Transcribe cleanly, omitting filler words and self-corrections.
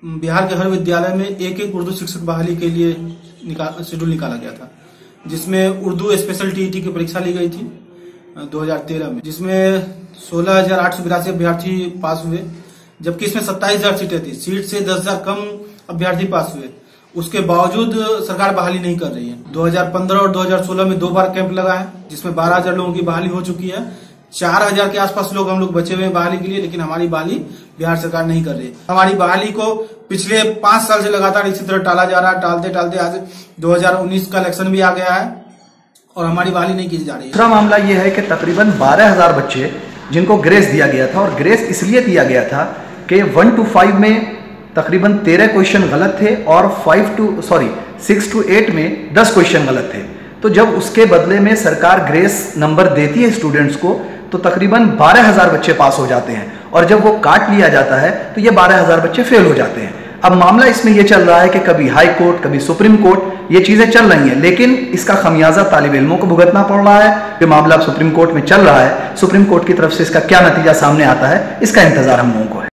बिहार के हर विद्यालय में एक एक उर्दू शिक्षक बहाली के लिए शेड्यूल निकाला गया था, जिसमें उर्दू स्पेशल टीईटी की परीक्षा ली गई थी 2013 में, जिसमें 16,882 अभ्यर्थी पास हुए, जबकि इसमें 27,000 सीटें थी। सीट से 10,000 कम अभ्यर्थी पास हुए। उसके बावजूद सरकार बहाली नहीं कर रही है। 2015 और 2016 में 2 बार कैंप लगा है, जिसमें 12,000 लोगों की बहाली हो चुकी है। 4,000 के आसपास हम लोग बचे हुए हैं बहाली के लिए, लेकिन हमारी बहाली बिहार सरकार नहीं कर रही है। हमारी बहाली को पिछले 5 साल से लगातार इसी तरह टाला जा रहा है। टालते टालते आज 2019 का इलेक्शन भी आ गया है और हमारी बहाली नहीं की जा रही है। दूसरा मामला यह है कि तकरीबन 12,000 बच्चे जिनको ग्रेस दिया गया था, और ग्रेस इसलिए दिया गया था कि 1 to 5 में तकरीबन 13 क्वेश्चन गलत थे और 6 to 8 में 10 क्वेश्चन गलत थे। तो जब उसके बदले में सरकार ग्रेस नंबर देती है स्टूडेंट्स को, तो तकरीबन 12,000 बच्चे पास हो जाते हैं, और जब वो काट लिया जाता है तो ये 12,000 बच्चे फेल हो जाते हैं। अब मामला इसमें यह चल रहा है कि कभी हाई कोर्ट, कभी सुप्रीम कोर्ट, ये चीजें चल रही हैं, लेकिन इसका खमियाजा तालिब इल्मों को भुगतना पड़ रहा है। ये मामला सुप्रीम कोर्ट में चल रहा है। सुप्रीम कोर्ट की तरफ से इसका क्या नतीजा सामने आता है, इसका इंतजार हम लोगों को है।